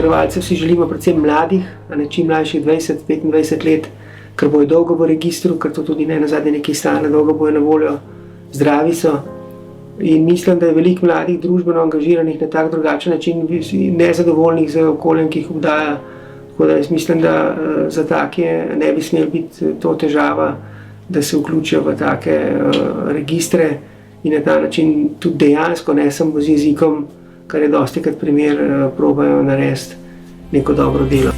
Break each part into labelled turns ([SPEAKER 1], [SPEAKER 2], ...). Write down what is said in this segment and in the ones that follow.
[SPEAKER 1] darovalcev si želimo predvsem mladih, čim mlajših 20-25 let, ker bojo dolgo v registru, ker to tudi ne nazadnje nekaj stane, dolgo bojo na voljo, zdravi so. In mislim, da je veliko mladih družbeno angažiranih na tak drugačen način, nezadovoljnih z okoljem, ki jih obdaja. Tako da jaz mislim, da za take ne bi smel biti to težava, da se vključijo v take registre in na ta način tudi dejansko, ne samo z jezikom, kar je dostikrat primer, probajo narediti neko dobro delo.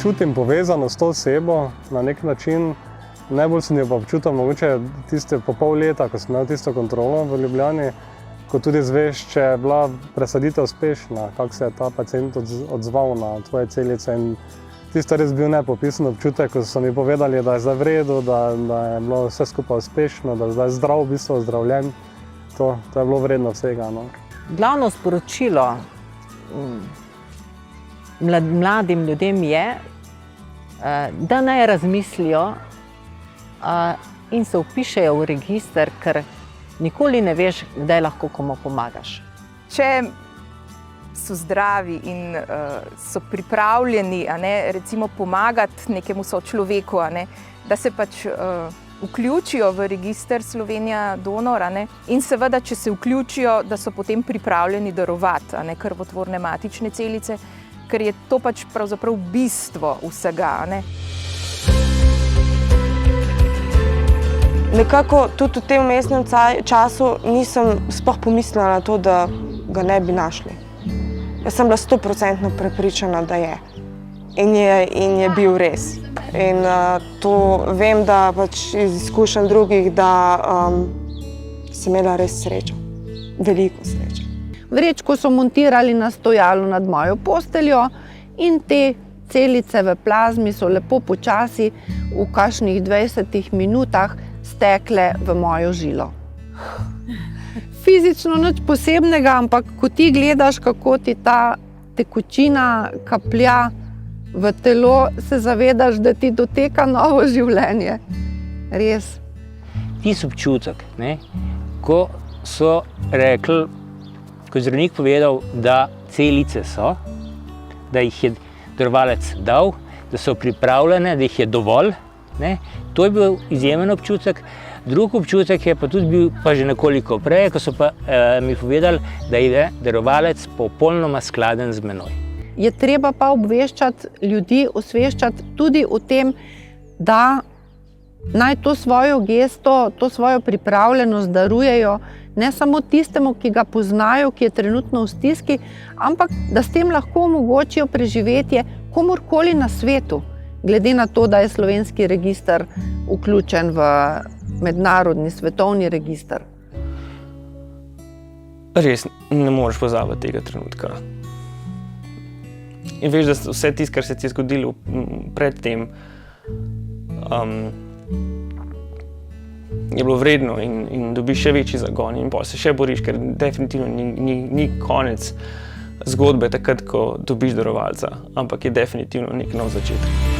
[SPEAKER 2] Čutim povezanost s to osebo na nek način. Najbolj sem jo pa občutil mogoče tiste po pol leta, ko sem imel tisto kontrolo v Ljubljani, ko tudi zveš, če je bila presaditev uspešna, kako se je ta pacient odzval na tvoje celice. In tisto res bil nepopisen občutek, ko so mi povedali, da je zdaj v redu, da je bilo vse skupaj uspešno, da je zdaj zdrav, v bistvu ozdravljen. To je bilo vredno vsega. No.
[SPEAKER 3] Glavno sporočilo mladim ljudem je, da naj razmislijo in se vpišejo v register, ker nikoli ne veš, kdaj lahko komu pomagaš.
[SPEAKER 4] Če so zdravi in so pripravljeni, recimo pomagati nekemu sočloveku, da se pač vključijo v register Slovenija donor, in seveda, če se vključijo, da so potem pripravljeni darovati krvotvorne matične celice, ker je to pač pravzaprav bistvo vsega.
[SPEAKER 5] Nekako tudi v tem vmesnem času nisem sploh pomislila na to, da ga ne bi našli. Jaz sem bila 100% prepričana, da je. In je bil res. In to vem, da pač iz izkušenj drugih, da sem imela res srečo. Veliko srečo.
[SPEAKER 6] Vrečko so montirali na stojalu nad mojo posteljo in te celice v plazmi so lepo počasi v kakšnih 20 minutah stekle v mojo žilo. Fizično nič posebnega, ampak ko ti gledaš, kako ti ta tekočina kaplja v telo, se zavedaš, da ti doteka novo življenje. Res.
[SPEAKER 7] Tisti občutek, ko so rekli, ko je zdravnik povedal, da celice so, da jih je darovalec dal, da so pripravljene, da jih je dovolj, to je bil izjemen občutek. Drug občutek je pa tudi bil pa že nekoliko prej, ko so pa mi povedali, da je darovalec popolnoma skladen z menoj.
[SPEAKER 6] Je treba pa obveščati ljudi, osveščati tudi o tem, da naj to svojo gesto, to svojo pripravljenost darujejo ne samo tistemu, ki ga poznajo, ki je trenutno v stiski, ampak da s tem lahko omogočijo preživetje komurkoli na svetu, glede na to, da je slovenski register vključen v mednarodni svetovni register.
[SPEAKER 8] Res ne moreš pozabiti tega trenutka. In veš, da vse tisto, kar se ti je zgodilo predtem, je bilo vredno in dobiš še večji zagon in pol se še boriš, ker definitivno ni konec zgodbe takrat, ko dobiš darovalca, ampak je definitivno nek nov začetek.